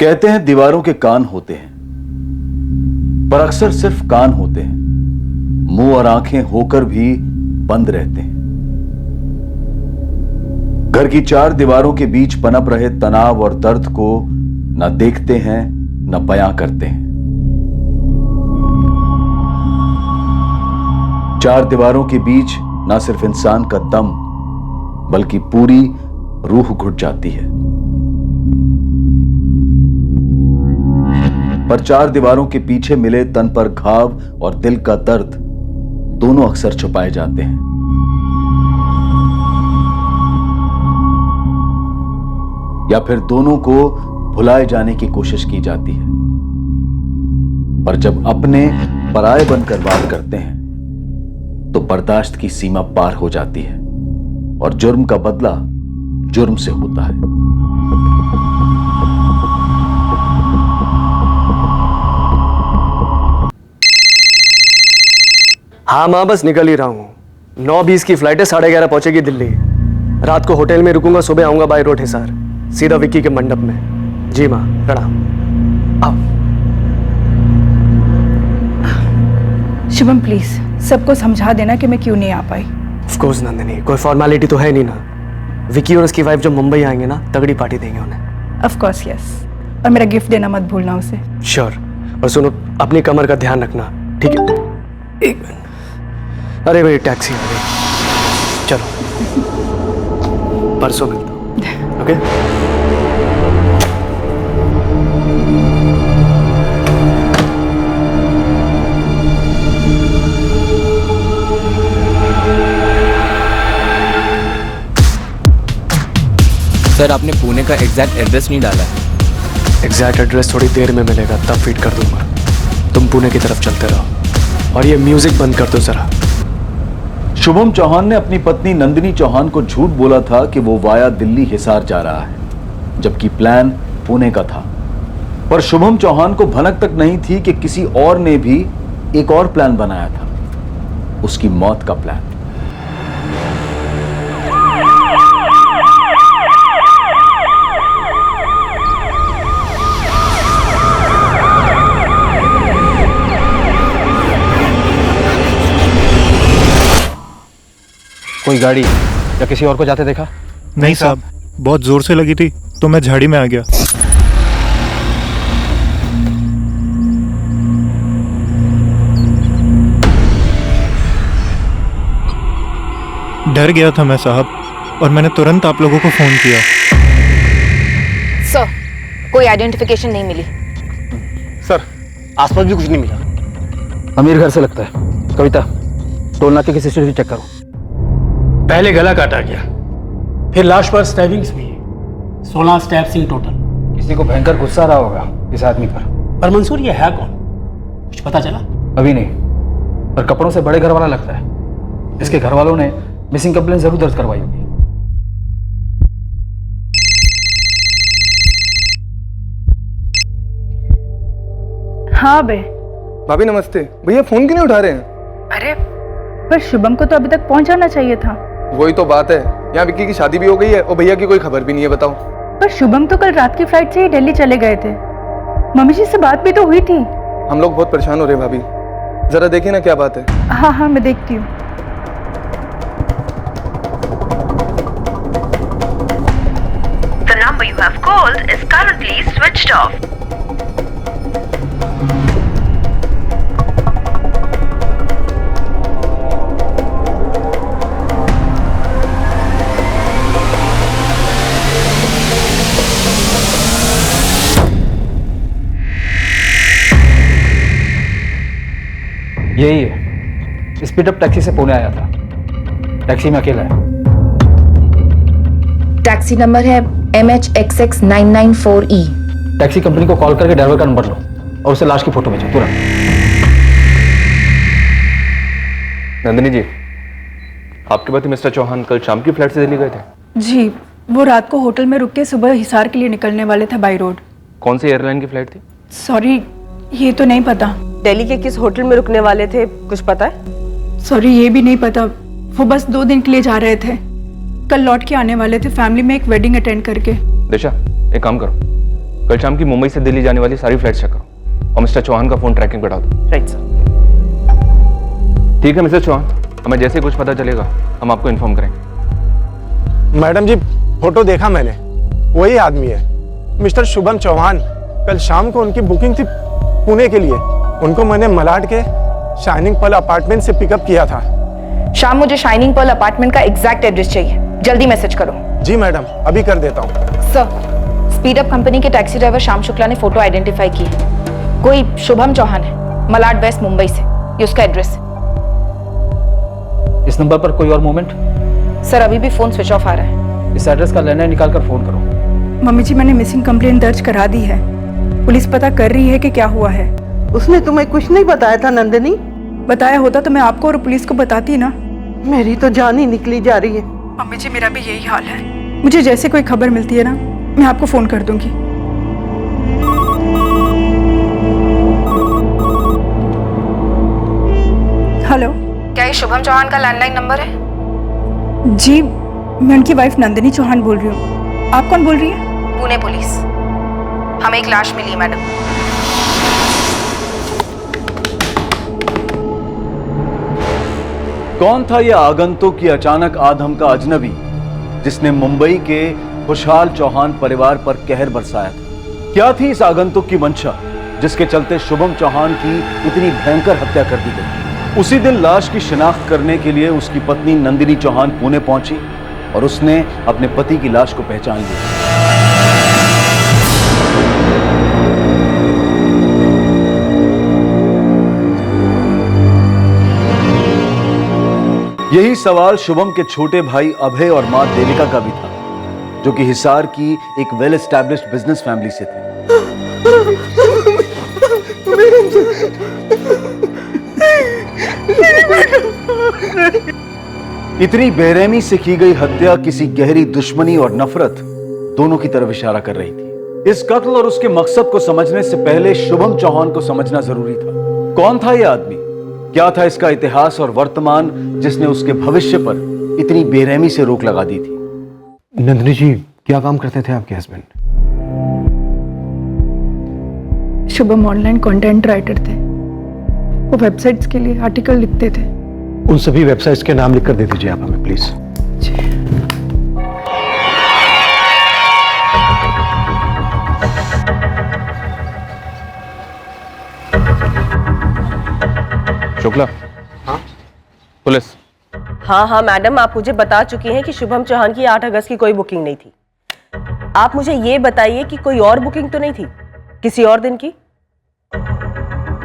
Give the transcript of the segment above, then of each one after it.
कहते हैं दीवारों के कान होते हैं, पर अक्सर सिर्फ कान होते हैं, मुंह और आंखें होकर भी बंद रहते हैं। घर की चार दीवारों के बीच पनप रहे तनाव और दर्द को न देखते हैं न बयां करते हैं। चार दीवारों के बीच न सिर्फ इंसान का दम बल्कि पूरी रूह घुट जाती है। पर चार दीवारों के पीछे मिले तन पर घाव और दिल का दर्द दोनों अक्सर छुपाए जाते हैं। या फिर दोनों को भुलाए जाने की कोशिश की जाती है। पर जब अपने पराये बनकर वार करते हैं तो बर्दाश्त की सीमा पार हो जाती है और जुर्म का बदला जुर्म से होता है। हाँ माँ, बस निकल ही रहा हूँ। 9:20 की फ्लाइट है, 11:30 पहुंचेगी दिल्ली। रात को होटल में रुकूंगा, सुबह आऊंगा बाय रोड हिसार, सीधा विक्की के मंडप में। जी माँ, प्रणाम। आओ। शुभम प्लीज सबको समझा देना कि मैं क्यों नहीं आ पाई। ऑफ कोर्स नंदिनी, कोई फॉर्मेलिटी तो है नहीं ना। विक्की और उसकी वाइफ जब मुंबई आएंगे ना, तगड़ी पार्टी देंगे उन्हें। ऑफ कोर्स यस, और मेरा गिफ्ट देना मत भूलना उसे। श्योर। और सुनो, अपनी कमर का ध्यान रखना, ठीक है? एक मिनट। अरे भाई, टैक्सी आ गई, चलो परसों मिलता हूँ। ओके? सर, आपने पुणे का एग्जैक्ट एड्रेस नहीं डाला है। एग्जैक्ट एड्रेस थोड़ी देर में मिलेगा, तब फीड कर दूंगा। तुम पुणे की तरफ चलते रहो और ये म्यूजिक बंद कर दो जरा। शुभम चौहान ने अपनी पत्नी नंदिनी चौहान को झूठ बोला था कि वो वाया दिल्ली हिसार जा रहा है, जबकि प्लान पुणे का था। पर शुभम चौहान को भनक तक नहीं थी कि किसी और ने भी एक और प्लान बनाया था, उसकी मौत का प्लान। कोई गाड़ी या किसी और को जाते देखा? नहीं साहब, बहुत जोर से लगी थी तो मैं झाड़ी में आ गया। डर गया था मैं साहब, और मैंने तुरंत आप लोगों को फोन किया। सर, कोई आइडेंटिफिकेशन नहीं मिली। सर, आसपास भी कुछ नहीं मिला। अमीर घर से लगता है। कविता, टोल नाके की सीसीटीवी चेक करो। पहले गला काटा गया, फिर लाश पर स्टैबिंग्स भी है। 16 स्टैब्स इन टोटल। किसी को भयंकर गुस्सा रहा होगा इस आदमी पर मंसूर, ये है कौन? कुछ पता चला? अभी नहीं, पर कपड़ों से बड़े घर वाला लगता है। इसके घर वालों ने मिसिंग कंप्लेंट जरूर दर्ज करवाई होगी। हाँ बे। भाभी नमस्ते। भैया फोन क्यों नहीं उठा रहे हैं? अरे पर शुभम को तो अभी तक पहुंच जाना चाहिए था। वही तो बात है, यहाँ विक्की की शादी भी हो गई है और भैया की कोई खबर भी नहीं है। बताओ। पर शुभम तो कल रात की फ्लाइट से ही दिल्ली चले गए थे। मम्मी जी से बात भी तो हुई थी। हम लोग बहुत परेशान हो रहे हैं भाभी, जरा देखिए ना क्या बात है। हाँ हाँ, मैं देखती हूँ। The number you have called is currently switched off. यही है, स्पीड अप टैक्सी से पुणे आया था। टैक्सी में अकेला है। टैक्सी नंबर है MHXX994E। टैक्सी कंपनी को कॉल करके ड्राइवर का नंबर लो और उसे लाश की फोटो भेजो तुरंत। नंदिनी जी, आपके पति मिस्टर चौहान कल शाम की फ्लाइट से दिल्ली गए थे? जी, वो रात को होटल में रुक के सुबह हिसार के लिए निकलने वाले थे बाई रोड। कौन सी एयरलाइन की फ्लाइट थी? सॉरी, ये तो नहीं पता। दिल्ली के किस होटल में रुकने वाले थे, कुछ पता है? सॉरी, ये भी नहीं पता। वो बस 2 दिन के लिए जा रहे थे, कल लौट के आने वाले थे फैमिली में एक वेडिंग अटेंड करके। दिशा, एक काम करो, कल शाम की मुंबई से दिल्ली जाने वाली सारी फ्लाइट चेक करो और मिस्टर चौहान का फोन ट्रैकिंग बढ़ा दो। Right sir. ठीक है मिस्टर चौहान, हमें जैसे ही कुछ पता चलेगा हम आपको इन्फॉर्म करेंगे। मैडम जी, फोटो देखा मैंने, वही आदमी है, मिस्टर शुभम चौहान। कल शाम को उनकी बुकिंग थी पुणे के लिए। उनको मैंने मलाड के शाइनिंग पर्ल अपार्टमेंट से पिकअप किया था। शाम मुझे शाइनिंग पर्ल अपार्टमेंट का एग्जैक्ट एड्रेस चाहिए, जल्दी मैसेज करो। जी मैडम, अभी कर देता हूँ। सर, स्पीड अप कंपनी के टैक्सी ड्राइवर श्याम शुक्ला ने फोटो आइडेंटिफाई की है। कोई शुभम चौहान है, मलाड वेस्ट मुंबई से, ये उसका एड्रेस है। इस नंबर पर कोई और मूवमेंट? सर, अभी भी फोन स्विच ऑफ आ रहा है। इस एड्रेस का लैंडलाइन निकाल कर फोन करो। मम्मी जी, मैंने मिसिंग कंप्लेंट दर्ज करा दी है। पुलिस पता कर रही है कि क्या हुआ है। उसने तुम्हें कुछ नहीं बताया था नंदिनी? बताया होता तो मैं आपको और पुलिस को बताती ना। मेरी तो जान ही निकली जा रही है। मम्मी जी, मेरा भी यही हाल है। मुझे जैसे कोई खबर मिलती है ना, मैं आपको फोन कर दूंगी। हेलो, क्या ये शुभम चौहान का लैंडलाइन नंबर है? जी, मैं उनकी वाइफ नंदिनी चौहान बोल रही हूँ। आप कौन बोल रही हैं? पुणे पुलिस। हमें एक लाश मिली है मैडम। कौन था यह आगंतुक, ये अचानक आधम का अजनबी जिसने मुंबई के खुशहाल चौहान परिवार पर कहर बरसाया था? क्या थी इस आगंतुक की मंशा जिसके चलते शुभम चौहान की इतनी भयंकर हत्या कर दी गई? उसी दिन लाश की शिनाख्त करने के लिए उसकी पत्नी नंदिनी चौहान पुणे पहुंची और उसने अपने पति की लाश को पहचान लिया। यही सवाल शुभम के छोटे भाई अभय और मां देविका का भी था, जो कि हिसार की एक वेल एस्टैब्लिश्ड बिजनेस फैमिली से थे। इतनी बेरहमी से की गई हत्या किसी गहरी दुश्मनी और नफरत दोनों की तरफ इशारा कर रही थी। इस कत्ल और उसके मकसद को समझने से पहले शुभम चौहान को समझना जरूरी था। कौन था यह आदमी? क्या था इसका इतिहास और वर्तमान जिसने उसके भविष्य पर इतनी बेरहमी से रोक लगा दी थी? नंदिनी जी, क्या काम करते थे आपके husband? Shubham online content writer थे। वो वेबसाइट्स के लिए आर्टिकल लिखते थे। उन सभी वेबसाइट्स के नाम लिखकर दे दीजिए आप हमें, प्लीज। शुक्ला। हाँ पुलिस। हाँ मैडम, आप मुझे बता चुकी हैं कि शुभम चौहान की 8 अगस्त की कोई बुकिंग नहीं थी। आप मुझे ये बताइए कि कोई और बुकिंग तो नहीं थी किसी और दिन की?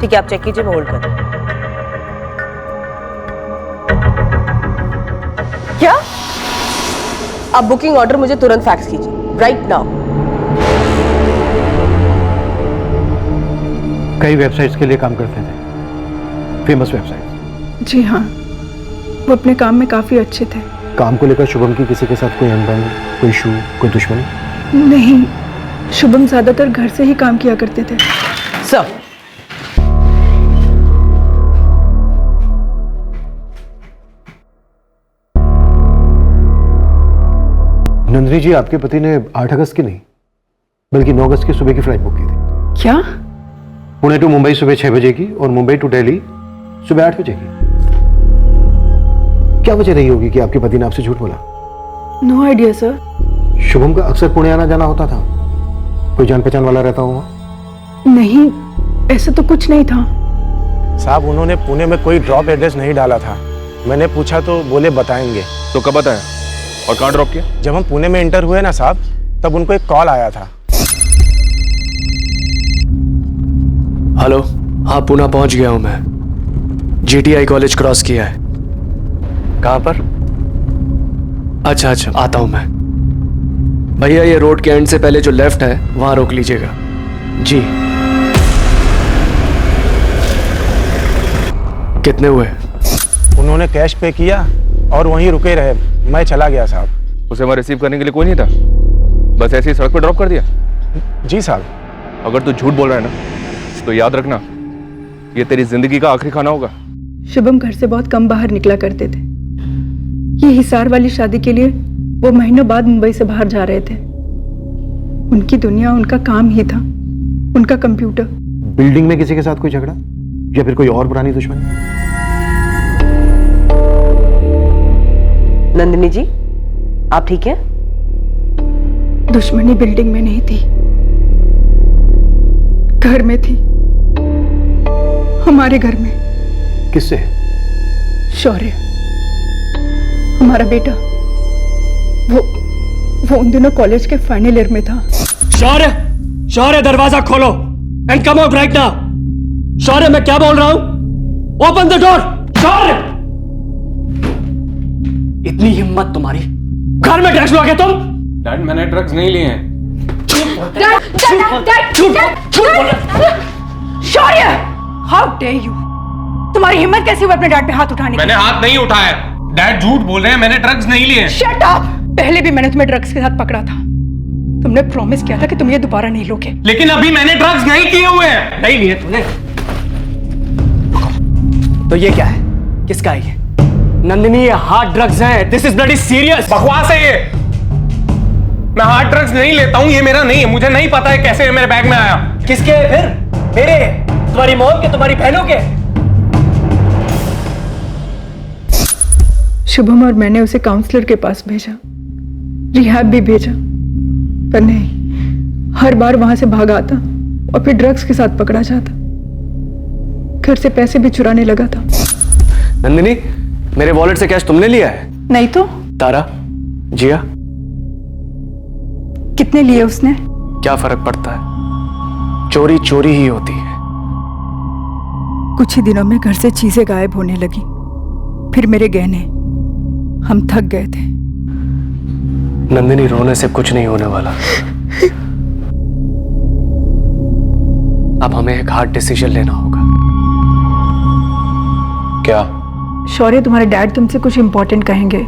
ठीक है, आप चेक कीजिए, मैं होल्ड कर। क्या? आप बुकिंग ऑर्डर मुझे तुरंत फैक्स कीजिए, राइट नाउ। कई वेबसाइट्स के लिए काम करते थे, फेमस वेबसाइट। जी हाँ, वो अपने काम में काफी अच्छे थे। काम को लेकर शुभम की किसी के साथ कोई अनबन, कोई इशू, कोई दुश्मनी? नहीं, शुभम ज्यादातर घर से ही काम किया करते थे। सर, नंदिनी जी, आपके पति ने 8 अगस्त की नहीं बल्कि 9 अगस्त की सुबह की फ्लाइट बुक की थी। क्या? पुणे टू मुंबई सुबह 6 बजे की और मुंबई टू दिल्ली सुबह 8 बजे की। क्या वजह रही होगी कि आपके पति ने आपसे झूठ बोला? No idea sir. शुभम का अक्सर पुणे आना जाना होता था, कोई जान पहचान वाला रहता होगा? नहीं, ऐसा तो कुछ नहीं था। साहब, उन्होंने पुणे में कोई ड्रॉप एड्रेस नहीं डाला था। मैंने पूछा तो बोले बताएंगे। तो कब बताया और कहाँ ड्रॉप किया? जब हम पुणे में एंटर हुए ना साहब, तब उनको एक कॉल आया था। हेलो, हाँ पुणे पहुंच गया हूं मैं। GTI कॉलेज क्रॉस किया है। कहाँ पर? अच्छा, आता हूं मैं। भैया, ये रोड के एंड से पहले जो लेफ्ट है वहां रोक लीजिएगा। जी। कितने हुए? उन्होंने कैश पे किया और वहीं रुके रहे। मैं चला गया साहब। उसे वहां रिसीव करने के लिए कोई नहीं था, बस ऐसे ही सड़क पर ड्रॉप कर दिया? जी साहब। अगर तू झूठ बोल रहा है ना, तो याद रखना, ये तेरी जिंदगी का आखिरी खाना होगा। शुभम घर से बहुत कम बाहर निकला करते थे। ये हिसार वाली शादी के लिए वो महीनों बाद मुंबई से बाहर जा रहे थे। उनकी दुनिया उनका काम ही था, उनका कंप्यूटर। बिल्डिंग में किसी के साथ कोई झगड़ा या फिर कोई और पुरानी दुश्मनी? नंदिनी जी, आप ठीक हैं? दुश्मनी बिल्डिंग में नहीं थी, घर में थी, हमारे घर में। किससे? शौर्य, हमारा बेटा। वो उन दिनों कॉलेज के फाइनल ईयर में था। शौर्य, शौर्य दरवाजा खोलो and come out right now. Shaurya, मैं क्या बोल रहा हूं? Open the door. शौर्य, इतनी हिम्मत तुम्हारी, घर में ड्रग्स लोगे तुम? डैड, मैंने ड्रग्स नहीं लिए हैं। शौर्य, हाउ डेयर यू! तुम्हारी हिम्मत कैसी हुई अपने डैड पे हाथ उठाने की? मैंने हाथ नहीं उठाया। डैड झूठ बोल रहे हैं, मैंने ड्रग्स नहीं लिए। Shut up! पहले भी मैंने तुम्हें ड्रग्स के साथ पकड़ा था। तुमने प्रॉमिस किया था कि तुम ये दोबारा नहीं लोगे। लेकिन अभी मैंने ड्रग्स नहीं किए हुए हैं। नहीं लिए तूने? तो ये क्या है? किसका है ये? नंदिनी, ये हार्ड ड्रग्स हैं। This is bloody serious. बकवास है ये। मैं हार्ड ड्रग्स नहीं लेता हूँ, ये मेरा नहीं है। मुझे नहीं पता है कैसे ये मेरे बैग में आया। किसके है फिर? मेरे? तुम्हारी मॉम के? तुम्हारी बहनों के? शुभम और मैंने उसे काउंसलर के पास भेजा, रिहैब भी भेजा, पर नहीं, हर बार वहां से भाग आता और फिर ड्रग्स के साथ पकड़ा जाता। घर से पैसे भी चुराने लगा था। नंदिनी, मेरे वॉलेट से कैश तुमने लिया है? नहीं तो। तारा, जिया, कितने लिए उसने? क्या फर्क पड़ता है? चोरी चोरी ही होती है। कुछ ही दिनों में घर से चीजें गायब होने लगी, फिर मेरे गहने। हम थक गए थे। नंदिनी, रोने से कुछ नहीं होने वाला। अब हमें एक हार्ड डिसीजन लेना होगा। क्या? शौर्य, तुम्हारे डैड तुमसे कुछ इंपॉर्टेंट कहेंगे,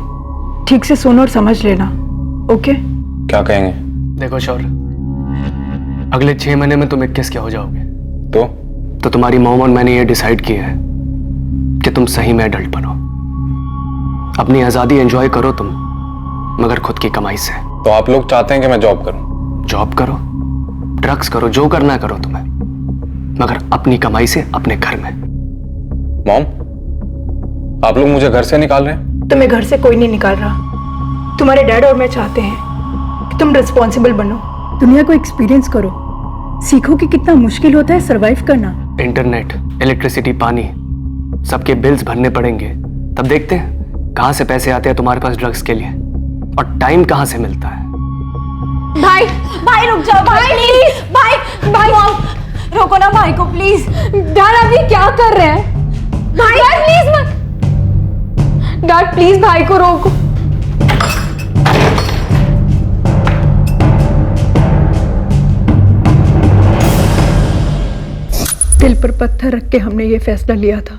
ठीक से सुनो और समझ लेना, ओके? क्या कहेंगे? देखो शौर्य, अगले 6 महीने में तुम 21 के हो जाओगे। तो तुम्हारी मॉम और मैंने ये डिसाइड किया है कि तुम सही में एडल्ट बनो। अपनी आजादी एंजॉय करो तुम, मगर खुद की कमाई से। तो आप लोग चाहते हैं कि मैं जॉब करूं? जॉब करो, ड्रग्स करो, जो करना करो तुम्हें, मगर अपनी कमाई से अपने घर में। मॉम, आप लोग मुझे घर से निकाल रहे हैं? तुम्हें घर से कोई नहीं निकाल रहा। तुम्हारे डैड और मैं चाहते हैं कि तुम रिस्पॉन्सिबल बनो, दुनिया को एक्सपीरियंस करो, सीखो कि कितना मुश्किल होता है सरवाइव करना। इंटरनेट, इलेक्ट्रिसिटी, पानी, सबके बिल्स भरने पड़ेंगे, तब देखते हैं कहां से पैसे आते हैं तुम्हारे पास ड्रग्स के लिए, और टाइम कहां से मिलता है। भाई, भाई रुक जाओ भाई, प्लीज। भाई, भाई मॉम रोको ना भाई को प्लीज। डैड आप ये क्या कर रहे हैं? भाई प्लीज मत। डैड प्लीज भाई को रोको। दिल पर पत्थर रख के हमने ये फैसला लिया था,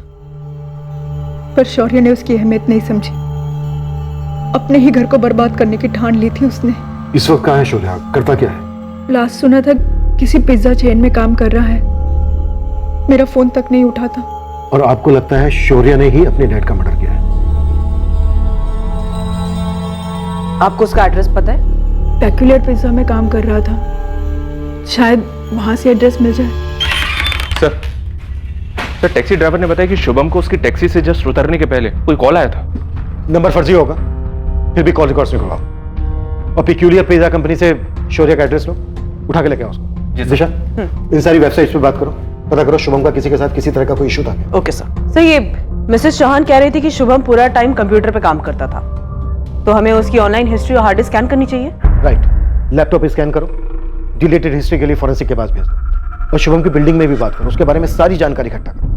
पर शौर्य ने उसकी अहमियत नहीं समझी। अपने ही घर को बर्बाद करने की ठान ली थी उसने। इस वक्त कहाँ है शौर्य? करता क्या है? लास्ट सुना था किसी पिज्जा चेन में काम कर रहा है। मेरा फोन तक नहीं उठाता। और आपको लगता है शौर्य ने ही अपने डैड का मर्डर किया है? आपको उसका एड्रेस पता है? पेक्यूलर पिज्जा में काम कर रहा था, शायद वहां से एड्रेस मिल जाए। सर, टैक्सी ड्राइवर ने बताया कि शुभम को उसकी टैक्सी से जस्ट उतरने के पहले कोई कॉल आया था। नंबर फर्जी होगा, फिर भी कॉल रिकॉर्ड्स निकलवाओ और पेक्यूलियर पिज्जा कंपनी से शौर्य का एड्रेस लो, उठा के लेके आओ उसको। दिशा, इन सारी वेबसाइट्स पे बात करो, पता करो शुभम का किसी के साथ किसी तरह का कोई इशू था क्या? Okay sir. सर, ये मिसेस चौहान कह रही थी कि शुभम पूरा टाइम कंप्यूटर पे काम करता था, तो हमें उसकी ऑनलाइन हिस्ट्री और हार्ड डिस्क स्कैन करनी चाहिए। राइट, लैपटॉप स्कैन करो, डिलीटेड हिस्ट्री के लिए फॉरेंसिक के पास भेज दो, और शुभम की बिल्डिंग में भी बात करो, उसके बारे में सारी जानकारी इकट्ठा करो।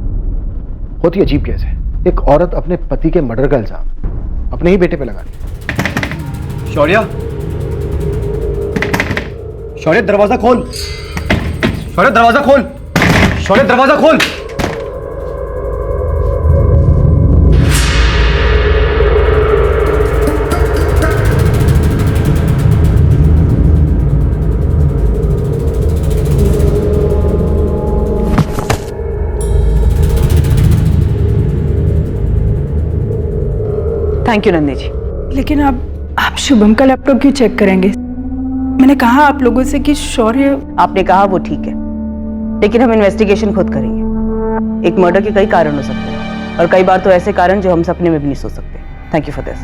होती अजीब कैसे एक औरत अपने पति के मर्डर का इल्जाम अपने ही बेटे पे लगा दी। शौर्य, शौर्य दरवाजा खोल, शौर्य दरवाजा खोल, शौर्य दरवाजा खोल। थैंक यू नंदिनी जी। लेकिन आप शुभम का लैपटॉप क्यों चेक करेंगे? मैंने कहा आप लोगों से कि शौर्य। आपने कहा वो ठीक है, लेकिन हम इन्वेस्टिगेशन खुद करेंगे। एक मर्डर के कई कारण हो सकते हैं, और कई बार तो ऐसे कारण जो हम सपने में भी नहीं सोच सकते। Thank you for this.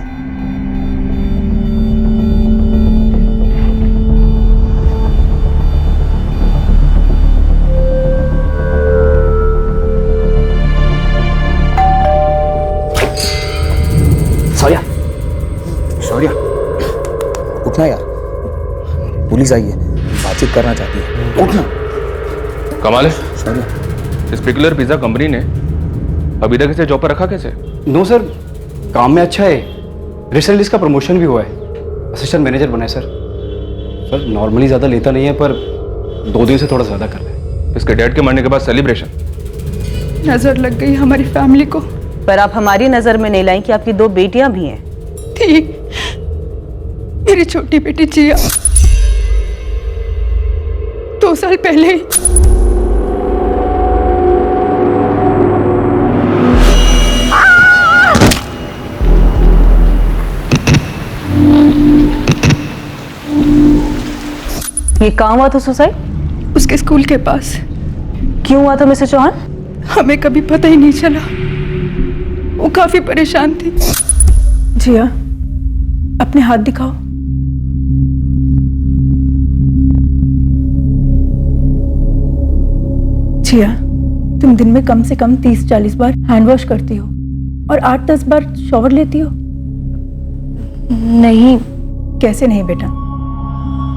Shaurya, Shaurya, उठना यार, पुलिस आई है, बातचीत करना चाहती है, उठना। कमाल है, इस पर्टिकुलर पिज्जा कंपनी ने अभी तक इसे जॉब पर रखा कैसे? नो सर, काम में अच्छा है, रिसेंटली इसका प्रमोशन भी हुआ है, असिस्टेंट मैनेजर बना है सर। सर नॉर्मली ज़्यादा लेता नहीं है, पर 2 दिन से थोड़ा ज़्यादा कर रहा है। इसके डैड के मरने के बाद सेलिब्रेशन। नजर लग गई हमारी फैमिली को। पर आप हमारी नजर में नहीं लाई कि आपकी 2 बेटियां भी हैं। थी मेरी छोटी बेटी जिया 2 साल पहले ही। ये कहाँ हुआ था सुसाइड? उसके स्कूल के पास। क्यों हुआ था मिस्टर चौहान? हमें कभी पता ही नहीं चला। वो काफी परेशान थी। जिया, अपने हाथ दिखाओ। जिया, तुम दिन में कम से कम 30-40 बार हैंड वॉश करती हो और 8-10 बार शॉवर लेती हो। नहीं। कैसे नहीं बेटा?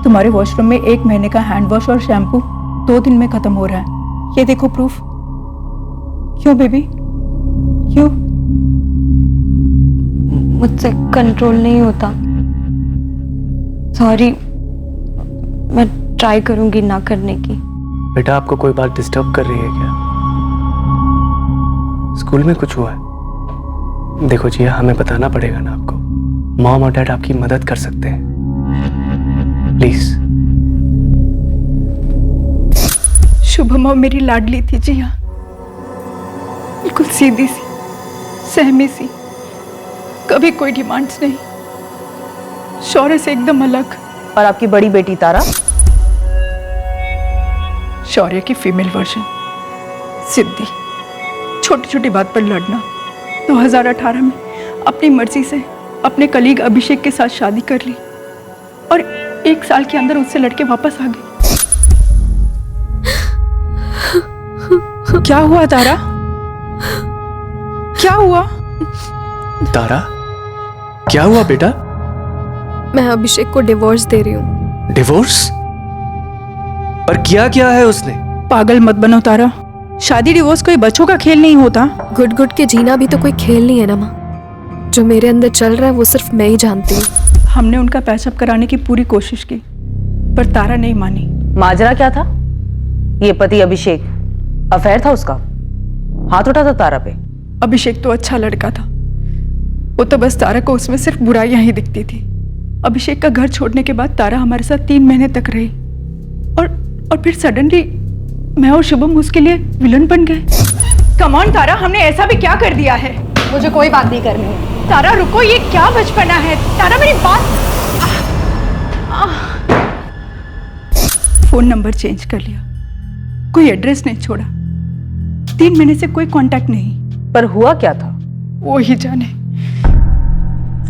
तुम्हारे वॉशरूम में 1 महीने का हैंड वॉश और शैम्पू 2 दिन में खत्म हो रहा है। ये देखो प्रूफ। क्यों बेबी, क्यों? मुझसे कंट्रोल नहीं होता। सॉरी, मैं ट्राई करूंगी ना करने की। बेटा आपको कोई बात डिस्टर्ब कर रही है क्या? स्कूल में कुछ हुआ है? देखो जी, हमें बताना पड़ेगा ना आपको। मॉम और डैड आपकी मदद कर सकते हैं, प्लीज। शुभम मेरी लाडली थी जिया, बिल्कुल सीधी सी, सहमी सी, कभी कोई डिमांड्स नहीं, शौर्य से एकदम अलग। और आपकी बड़ी बेटी तारा? शौर्य की फीमेल वर्जन, सिद्धि। छोटी छोटी बात पर लड़ना। 2018 में अपनी मर्जी से अपने कलीग अभिषेक के साथ शादी कर ली और 1 साल के अंदर उससे लड़के वापस आ गए। क्या हुआ तारा? क्या हुआ? तारा, क्या हुआ बेटा? मैं अभिषेक को डिवोर्स दे रही हूँ। डिवोर्स? पर किया क्या है उसने? पागल मत बनो तारा, शादी डिवोर्स कोई बच्चों का खेल नहीं होता। गुट गुट के जीना भी तो कोई खेल नहीं है ना माँ। जो मेरे अंदर चल रहा है वो सिर्फ मैं ही जानती हूँ। हमने उनका पैचअप कराने की पूरी कोशिश की, पर तारा नहीं मानी। माजरा क्या था? ये पति अभिषेक, अफेयर था उसका? हाथ उठा था तारा पे? अभिषेक तो अच्छा लड़का था, वो तो बस तारा को उसमें सिर्फ बुराइयां ही दिखती थी। अभिषेक का घर छोड़ने के बाद तारा हमारे साथ 3 महीने तक रही और फिर सडनली मैं और शुभम उसके लिए विलन बन गए। कम ऑन तारा, हमने ऐसा भी क्या कर दिया है? मुझे कोई बात नहीं करनी है। तारा रुको, ये क्या बचपना है? तारा मेरी बात। फोन नंबर चेंज कर लिया, कोई एड्रेस नहीं छोड़ा, 3 महीने से कोई कांटेक्ट नहीं। पर हुआ क्या था? वो ही जाने।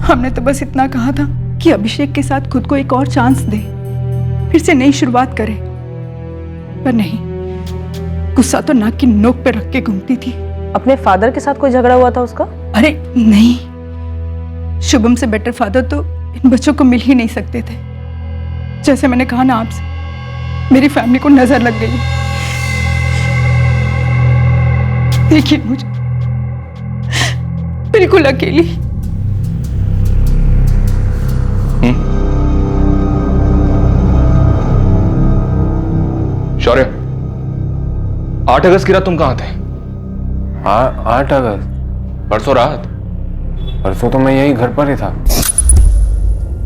हमने तो बस इतना कहा था कि अभिषेक के साथ खुद को एक और चांस दे, फिर से नई शुरुआत करे, पर नहीं, गुस्सा तो नाक की नोक पे रख के घूमती थी। अपने फादर के साथ कोई झगड़ा हुआ था उसका? अरे नहीं, शुभम से बेटर फादर तो इन बच्चों को मिल ही नहीं सकते थे। जैसे मैंने कहा ना आपसे, मेरी फैमिली को नजर लग गई। देखिए मुझे बिल्कुल अकेली। शौर्य, 8 अगस्त की रात तुम कहाँ थे? 8 अगस्त? परसों रात? परसों तो मैं यही घर पर ही था।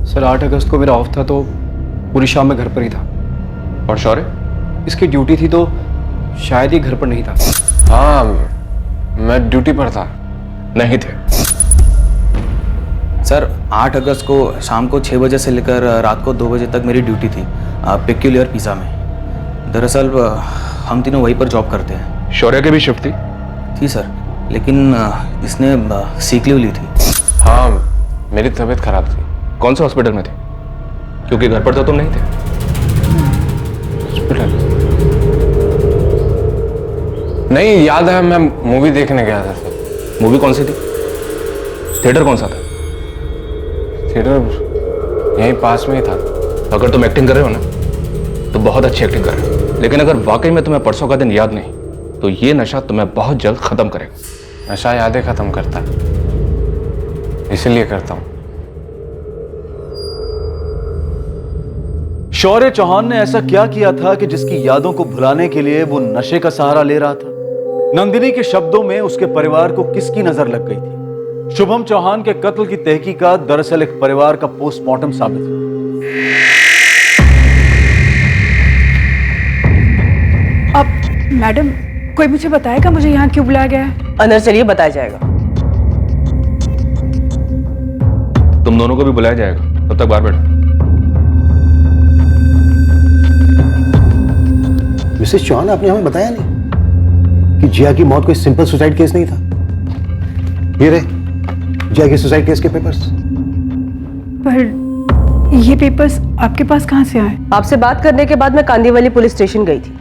सर 8 अगस्त को मेरा ऑफ था, तो पूरी शाम में घर पर ही था। और शौर्य? इसकी ड्यूटी थी तो शायद ही घर पर नहीं था। हाँ, मैं ड्यूटी पर था। नहीं थे सर। 8 अगस्त को शाम को 6 बजे से लेकर रात को 2 बजे तक मेरी ड्यूटी थी पेक्यूलियर पिज़्ज़ा में। दरअसल हम तीनों वहीं पर जॉब करते हैं। शौर्य की भी शिफ्ट थी सर, लेकिन इसने सीक लीव ली थी। हाँ, मेरी तबीयत खराब थी। कौन से हॉस्पिटल में थे? क्योंकि घर पर तो तुम नहीं थे। हॉस्पिटल? नहीं, याद है मैं मूवी देखने गया था सर। मूवी कौन सी थी? थिएटर कौन सा था? थिएटर यहीं पास में ही था। अगर तुम एक्टिंग कर रहे हो ना तो बहुत अच्छी एक्टिंग कर रहे हो, लेकिन अगर वाकई में तुम्हें परसों का दिन याद नहीं तो ये नशा तुम्हें बहुत जल्द खत्म करेगा। नशा यादें खत्म करता है, इसलिए करता हूँ। शौर्य चौहान ने ऐसा क्या किया था कि जिसकी यादों को भुलाने के लिए वो नशे का सहारा ले रहा था? नंदिनी के शब्दों में उसके परिवार को किसकी नजर लग गई थी? शुभम चौहान के कत्ल की तहकीकात दरअसल एक परिवार का पोस्टमार्टम साबित हुआ। अब मैडम, कोई मुझे बताएगा मुझे यहाँ क्यों बुलाया गया है? अंदर चलिए, बताया जाएगा। तुम दोनों को भी बुलाया जाएगा, तब तक बाहर बैठो। मिसेस चौहान, आपने हमें बताया नहीं कि जिया की मौत कोई सिंपल सुसाइड केस नहीं था। ये रहे जिया के सुसाइड केस के पेपर्स। पर ये पेपर्स आपके पास कहाँ से आए? आपसे बात करने के बाद मैं कांदीवली पुलिस स्टेशन गई थी,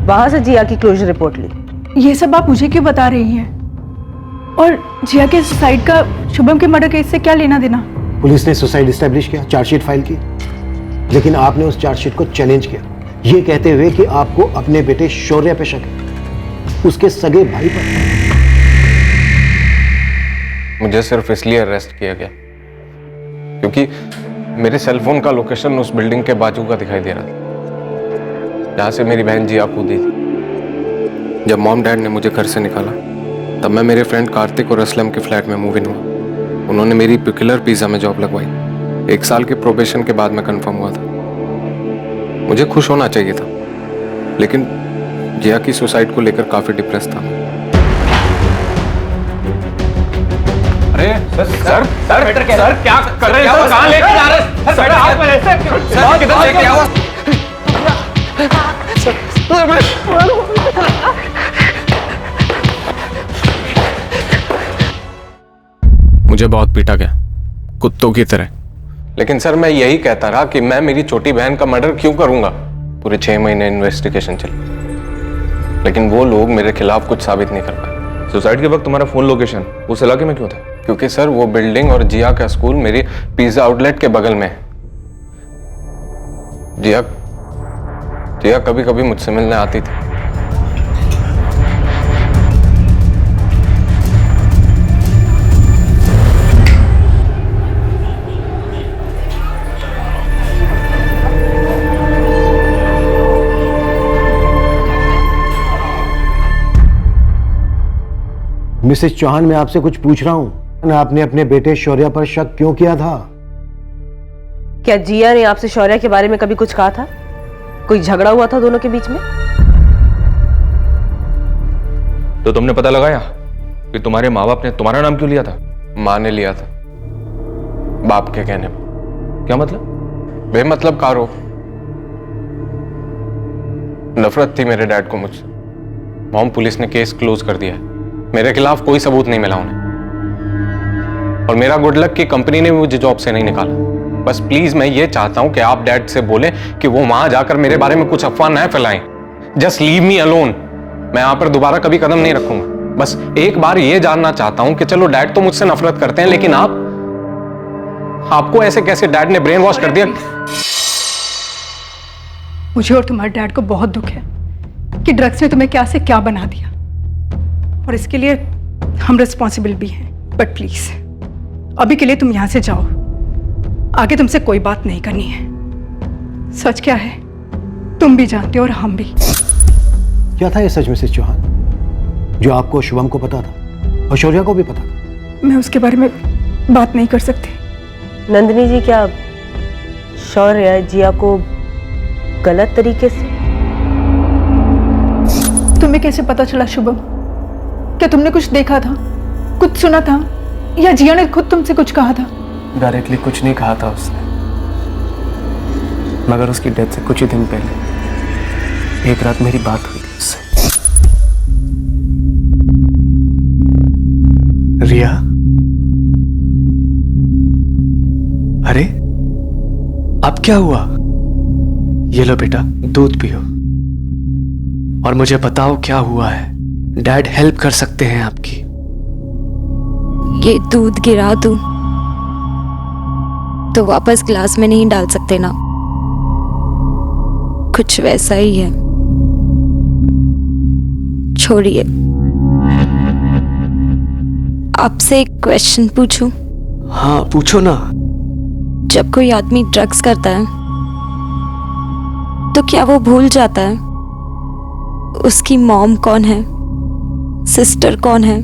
वहां से जिया की क्लोजर रिपोर्ट ली। ये सब आप मुझे क्यों बता रही हैं? और जिया के सुसाइड का शुभम के मर्डर केस से क्या लेना देना? पुलिस ने सुसाइड एस्टैब्लिश किया, चार्जशीट फाइल की, लेकिन आपने उस चार्जशीट को चैलेंज किया, ये कहते हुए कि आपको अपने बेटे शौर्य पे शक है, उसके सगे भाई पर। मुझे सिर्फ इसलिए अरेस्ट किया गया क्योंकि मेरे सेलफोन का लोकेशन उस बिल्डिंग के बाजू का दिखाई दे रहा था जहां से मेरी बहन जिया कूदी थी। जब मॉम डैड ने मुझे घर से निकाला तब मैं मेरे फ्रेंड कार्तिक और असलम के फ्लैट में मूव इन हुआ। उन्होंने मेरी पेक्यूलियर पिज़्ज़ा में जॉब लगवाई। 1 साल के प्रोबेशन के बाद मैं कंफर्म हुआ था। मुझे खुश होना चाहिए था, लेकिन जिया की सुसाइड को लेकर काफी डिप्रेस था। अरे सर क्या कर रहे हैं? सर कहां लेके जा रहे हैं? सर आप ऐसे किधर लेके आओ? मुझे बहुत पीटा गया, कुत्तों की तरह। लेकिन सर मैं यही कहता रहा कि मैं मेरी छोटी बहन का मर्डर क्यों करूंगा। पूरे 6 महीने इन्वेस्टिगेशन चली, लेकिन वो लोग मेरे खिलाफ कुछ साबित नहीं कर पाए। सुसाइड के वक्त तुम्हारा फोन लोकेशन उस इलाके में क्यों था? क्योंकि सर वो बिल्डिंग और जिया का स्कूल मेरी पिज्जा आउटलेट के बगल में है। जिया कभी कभी मुझसे मिलने आती थी। मिसेस चौहान, मैं आपसे कुछ पूछ रहा हूं। आपने अपने बेटे शौर्य पर शक क्यों किया था? क्या जिया ने आपसे शौर्य के बारे में कभी कुछ कहा था? कोई झगड़ा हुआ था दोनों के बीच में? तो तुमने पता लगाया कि तुम्हारे माँ बाप ने तुम्हारा नाम क्यों लिया था? माँ ने लिया था, बाप के कहने पर। क्या मतलब? बेमतलब कारो। नफरत थी मेरे डैड को मुझसे। मॉम पुलिस ने केस क्लोज कर दिया है। मेरे खिलाफ कोई सबूत नहीं मिला उन्हें, और मेरा गुड लक कि कंपनी ने मुझे जॉब से नहीं निकाला। बस प्लीज मैं ये चाहता हूं कि आप डैड से बोलें कि वो वहां जाकर मेरे बारे में कुछ अफवाह न फैलाएं। Just leave me alone. मैं यहां पर दोबारा कभी कदम नहीं रखूंगा। बस एक बार ये जानना चाहता हूं कि चलो डैड तो मुझसे नफरत करते हैं, लेकिन आपको ऐसे कैसे डैड ने ब्रेन वॉश कर दिया? मुझे और तुम्हारे डैड को बहुत दुख है कि ड्रग्स ने तुम्हें क्या से क्या बना दिया, और इसके लिए हम रिस्पॉन्सिबल भी हैं। बट प्लीज अभी के लिए तुम यहां से जाओ, आगे तुमसे कोई बात नहीं करनी है। सच क्या है तुम भी जानते हो और हम भी। क्या था ये सच मिसेस चौहान जो आपको शुभम को पता था और शौर्य को भी पता था? मैं उसके बारे में बात नहीं कर सकती। नंदिनी जी, क्या शौर्य जिया को गलत तरीके से? तुम्हें कैसे पता चला शुभम? क्या तुमने कुछ देखा था, कुछ सुना था, या जिया ने खुद तुमसे कुछ कहा था? डायरेक्टली कुछ नहीं कहा था उसने, मगर उसकी डेथ से कुछ ही दिन पहले एक रात मेरी बात हुई थी उससे। रिया, अरे अब क्या हुआ? ये लो बेटा, दूध पियो और मुझे बताओ क्या हुआ है। डैड हेल्प कर सकते हैं आपकी। ये दूध गिरा दूं तो वापस ग्लास में नहीं डाल सकते ना, कुछ वैसा ही है। छोड़िए, आपसे एक क्वेश्चन पूछूं? हाँ पूछो ना। जब कोई आदमी ड्रग्स करता है तो क्या वो भूल जाता है उसकी मॉम कौन है, सिस्टर कौन है?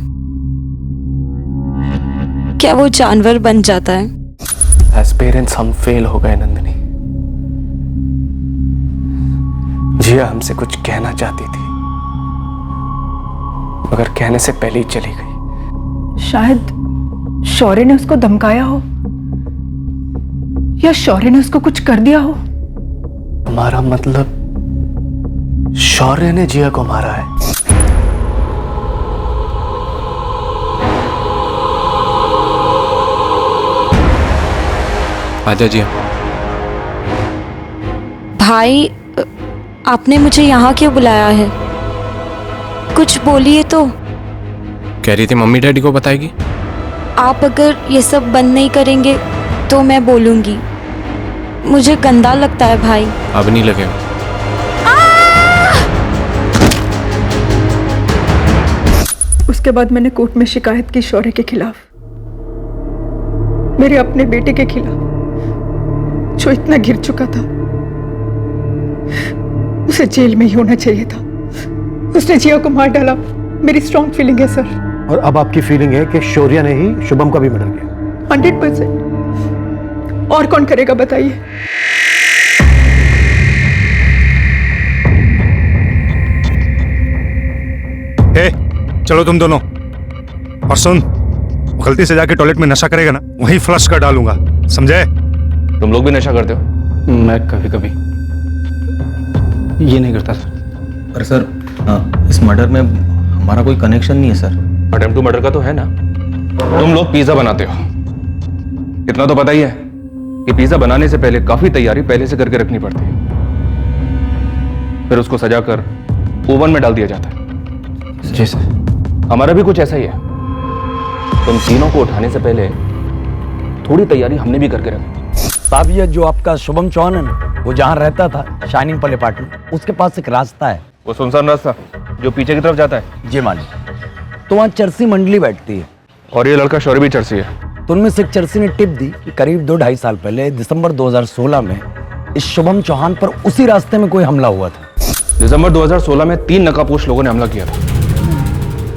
क्या वो जानवर बन जाता है? एज पेरेंट्स हम फेल हो गए नंदिनी। जिया हमसे कुछ कहना चाहती थी मगर कहने से पहले ही चली गई। शायद शौर्य ने उसको धमकाया हो या शौर्य ने उसको कुछ कर दिया हो। तुम्हारा मतलब शौर्य ने जिया को मारा है? आजा जिया। भाई, आपने मुझे यहाँ क्यों बुलाया है? कुछ बोलिए तो। कह रही थी मम्मी डैडी को बताएगी। आप अगर ये सब बंद नहीं करेंगे तो मैं बोलूंगी। मुझे गंदा लगता है भाई। अब नहीं लगेगा। उसके बाद मैंने कोर्ट में शिकायत की शौर्य के खिलाफ, मेरे अपने बेटे के खिलाफ जो इतना गिर चुका था। उसे जेल में ही होना चाहिए था। उसने जिया को मार डाला। मेरी स्ट्रॉन्ग फीलिंग है सर। और अब आपकी फीलिंग है कि शौर्य ने ही शुभम का भी मर्डर किया? 100%। और कौन करेगा बताइए? चलो तुम दोनों, और सुन, गलती से जाके टॉयलेट में नशा करेगा ना, वहीं फ्लश कर डालूंगा, समझे? तुम लोग भी नशा करते हो? मैं कभी कभी। ये नहीं करता सर। पर सर इस मर्डर में हमारा कोई कनेक्शन नहीं है सर। अटेम्प्ट टू मर्डर का तो है ना। तुम लोग पिज्जा बनाते हो, इतना तो पता ही है कि पिज्जा बनाने से पहले काफी तैयारी पहले से करके रखनी पड़ती है, फिर उसको सजाकर ओवन में डाल दिया जाता है। जी सर। हमारा भी कुछ ऐसा ही है। तुम तीनों को उठाने से पहले थोड़ी तैयारी हमने भी करके रखी। साहब, ये जो आपका शुभम चौहान है ना, वो जहाँ रहता था शाइनिंग पल अपार्टमेंट, उसके पास एक रास्ता है। वो सुनसान रास्ता जो पीछे की तरफ जाता है? जी मालिक। तो वहाँ चरसी मंडली बैठती है। और ये लड़का शौर्य भी चरसी है। तो उनमें से एक चरसी ने टिप दी कि करीब 2-2.5 साल पहले दिसंबर 2016 में इस शुभम चौहान पर उसी रास्ते में कोई हमला हुआ था। दिसंबर 2016 में 3 नकाबपोश लोगों ने हमला किया था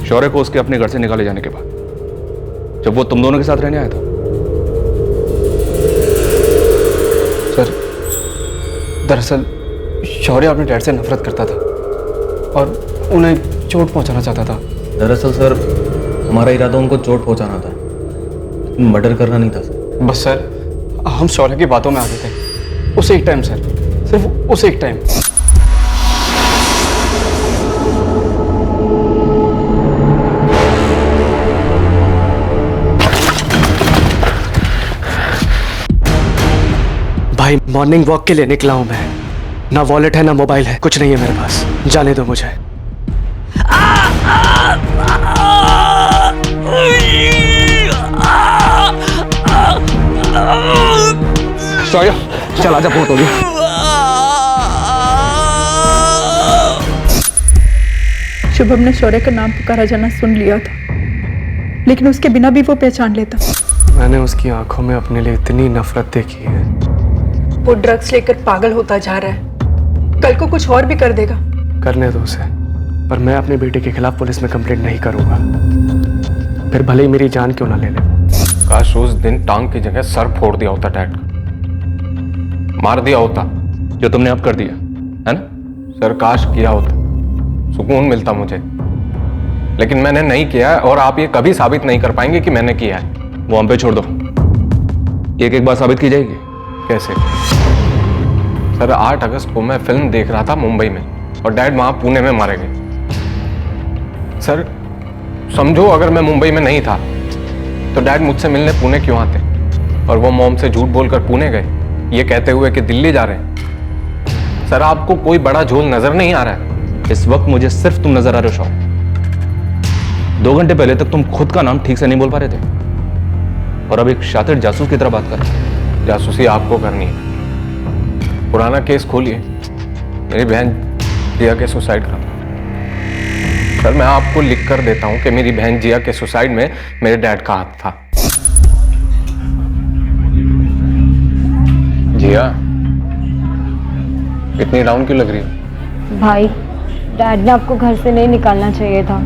शौर्य को उसके अपने घर से निकाले जाने के बाद, जब वो तुम दोनों के साथ रहने आया था। सर, दरअसल शौर्य अपने डैड से नफरत करता था और उन्हें चोट पहुंचाना चाहता था। दरअसल सर हमारा इरादा उनको चोट पहुंचाना था, मर्डर करना नहीं था सर। बस सर, हम शौर्य की बातों में आ गए थे उस एक टाइम सर, सिर्फ उस एक टाइम। भाई, मॉर्निंग वॉक के लिए निकला हूं मैं। ना वॉलेट है ना मोबाइल है, कुछ नहीं है मेरे पास। जाने दो मुझे। शौर्य, चल आजा, बहुत हो गया। शुभम ने शौर्य का नाम पुकारा जाना सुन लिया था, लेकिन उसके बिना भी वो पहचान लेता। मैंने उसकी आंखों में अपने लिए इतनी नफरत देखी है। वो ड्रग्स लेकर पागल होता जा रहा है, कल को कुछ और भी कर देगा। करने दो उसे, पर मैं अपने बेटे के खिलाफ पुलिस में कंप्लेंट नहीं करूंगा, फिर भले ही मेरी जान क्यों ना ले ले। काश उस दिन टांग की जगह सर फोड़ दिया होता डैड का, मार दिया होता, जो तुमने अब कर दिया है ना। सर काश किया होता, सुकून मिलता मुझे, लेकिन मैंने नहीं किया और आप ये कभी साबित नहीं कर पाएंगे कि मैंने किया है। वो हम पे छोड़ दो। एक एक बात साबित की जाएगी। कैसे? सर 8 अगस्त को मैं फिल्म देख रहा था मुंबई में और डैड वहां पुणे में मारे गए। सर समझो अगर मैं मुंबई में नहीं था तो डैड मुझसे मिलने पुणे क्यों आते, और वो मॉम से झूठ बोलकर पुणे गए ये कहते हुए कि दिल्ली जा रहे हैं। सर आपको कोई बड़ा झोल नजर नहीं आ रहा है? इस वक्त मुझे सिर्फ तुम नजर आ रहे हो शौर्य। 2 घंटे पहले तक तुम खुद का नाम ठीक से नहीं बोल पा रहे थे और अब एक शातिर जासूस की तरह बात कर रहे हो। जासूसी आपको करनी है। पुराना केस खोलिए, मेरी बहन जिया के सुसाइड का। सर मैं आपको लिख कर देता हूं कि मेरी बहन जिया के सुसाइड में मेरे डैड का हाथ था। जिया इतनी डाउन क्यों लग रही हो? भाई डैड ने आपको घर से नहीं निकालना चाहिए था।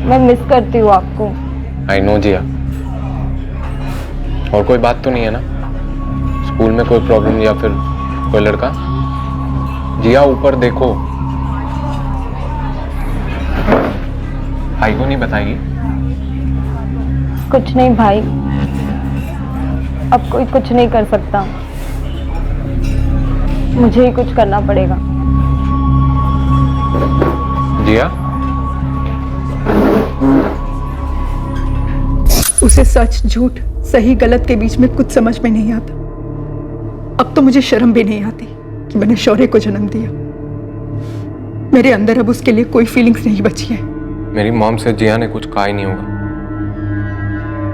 मैं मिस करती हूँ आपको। आई नो जिया। और कोई बात तो नहीं है ना? स्कूल में कोई प्रॉब्लम या फिर कोई लड़का? जिया ऊपर देखो। भाई को नहीं बताएगी? कुछ नहीं भाई, अब कोई कुछ नहीं कर सकता, मुझे ही कुछ करना पड़ेगा। जिया उसे सच झूठ सही गलत के बीच में कुछ समझ में नहीं आता। अब तो मुझे शर्म भी नहीं आती कि मैंने शौर्य को जन्म दिया। मेरे अंदर अब उसके लिए कोई फीलिंग्स नहीं बची है। मेरी मॉम से जिया ने कुछ कहा ही नहीं होगा,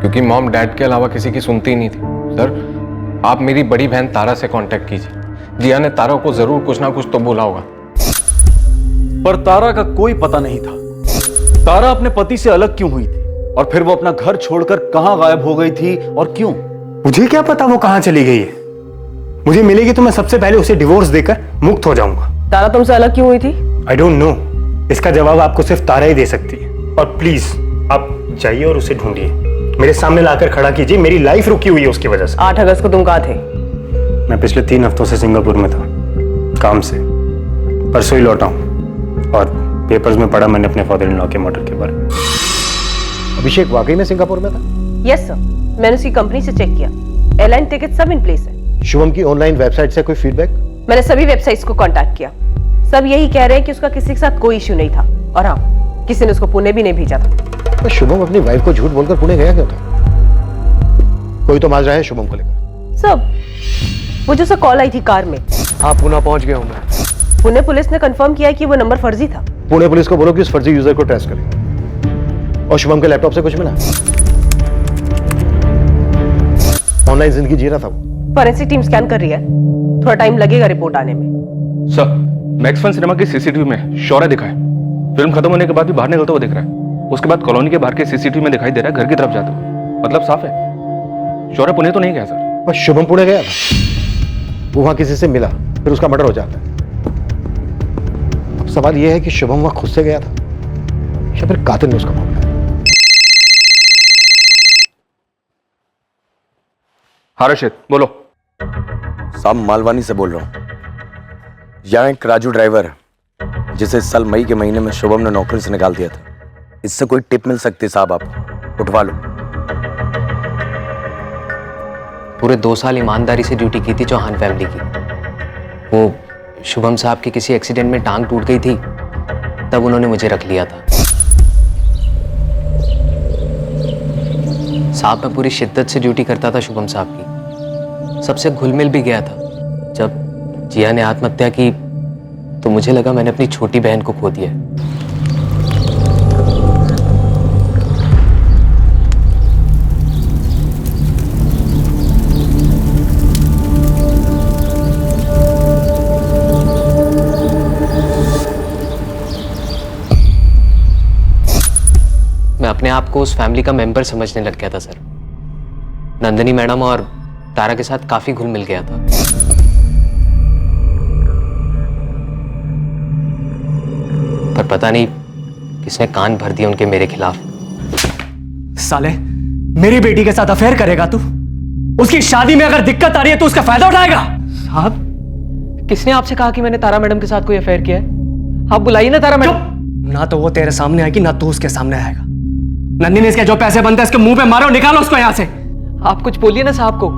क्योंकि मॉम डैड के अलावा किसी की सुनती ही नहीं थी। सर आप मेरी बड़ी बहन तारा से कांटेक्ट कीजिए, जिया ने तारा को जरूर कुछ ना कुछ तो बोला होगा। पर तारा का कोई पता नहीं था। तारा अपने पति से अलग क्यों हुई थी और फिर वो अपना घर छोड़कर कहां गायब हो गई थी और क्यों? मुझे क्या पता वो कहां चली गई है। मुझे मिलेगी तो मैं सबसे पहले उसे डिवोर्स देकर मुक्त हो जाऊंगा। तारा तुमसे अलग क्यों हुई थी? आई डोंट नो, इसका जवाब आपको सिर्फ तारा ही दे सकती है। और प्लीज आप जाइए और उसे ढूंढिए, मेरे सामने लाकर खड़ा कीजिए। मेरी लाइफ रुकी हुई है उसकी वजह से। 8 अगस्त को तुम कहाँ थे? मैं पिछले 3 हफ्तों से सिंगापुर में था, काम से। परसों ही लौटा हूँ और पेपर्स में पढ़ा मैंने अपने फादर इन लॉ के मर्डर के बारे में। अभिषेक वाकई में सिंगापुर में था? यस सर, मैंने उसकी कंपनी से चेक किया, एयरलाइन टिकट सब इन प्लेस है। शुभम की ऑनलाइन वेबसाइट से कोई फीडबैक? मैंने सभी वेबसाइट्स को कांटेक्ट किया, सब यही कह रहे हैं कि उसका किसी के साथ कोई इश्यू नहीं था, और हाँ किसी ने उसको पुणे भी नहीं भेजा था। तो शुभम अपनी वाइफ को झूठ बोलकर पुणे गया क्यों था? कोई तो माजरा है शुभम को लेकर। सब मुझे उससे कॉल आई थी कार में। हाँ पुणे पहुंच गया हूँ मैं। पुणे पुलिस ने कंफर्म किया कि वो नंबर फर्जी था। पुणे पुलिस को बोलो कि उस फर्जी यूजर को ट्रेस करें। और शुभम के लैपटॉप से कुछ मिला? ऑनलाइन जिंदगी जी रहा था वो। फॉरेंसिक टीम स्कैन कर रही है, थोड़ा टाइम लगेगा रिपोर्ट आने में। सर मैक्स फन सिनेमा की सीसीटीवी में शौर्य दिखा है। फिल्म खत्म होने के बाद भी बाहर निकलता हुआ दिख रहा है। उसके बाद कॉलोनी के बाहर के सीसीटीवी में दिखाई दे रहा है घर की तरफ जाते हुए। मतलब साफ है शौर्य पुणे तो नहीं गया सर। पर शुभम पुणे गया था, वो वहां किसी से मिला, फिर उसका मर्डर हो जाता है। अब सवाल यह है कि शुभम वहां खुद से गया था या फिर कातिल ने उसका मौका है। हाँ रशिद बोलो। साहब मालवानी से बोल रहा हूँ। यहाँ एक राजू ड्राइवर है जिसे इस साल मई के महीने में शुभम ने नौकरी से निकाल दिया था। इससे कोई टिप मिल सकती साहब, आपको उठवा लो। पूरे 2 साल ईमानदारी से ड्यूटी की थी चौहान फैमिली की। वो शुभम साहब की किसी एक्सीडेंट में टांग टूट गई थी, तब उन्होंने मुझे रख लिया था। साहब मैं पूरी शिद्दत से ड्यूटी करता था शुभम साहब की, सबसे घुल मिल भी गया था। जब जिया ने आत्महत्या की तो मुझे लगा मैंने अपनी छोटी बहन को खो दिया। मैं अपने आप को उस फैमिली का मेंबर समझने लग गया था सर। नंदिनी मैडम और तारा के साथ काफी घुल मिल गया था। पर पता नहीं किसने कान भर दिए उनके मेरे खिलाफ। साले मेरी बेटी के साथ अफेयर करेगा तू? उसकी शादी में अगर दिक्कत आ रही है तो उसका फायदा उठाएगा? साहब किसने आपसे कहा कि मैंने तारा मैडम के साथ कोई अफेयर किया है? आप बुलाइए ना तारा मैडम। ना तो वो तेरे सामने आएगी ना तू उसके सामने आएगा। नंदिनी इसके जो पैसे बनते हैं इसके मुंह पे मारो, निकालो उसको यहाँ से। आप कुछ बोलिए ना साहब को,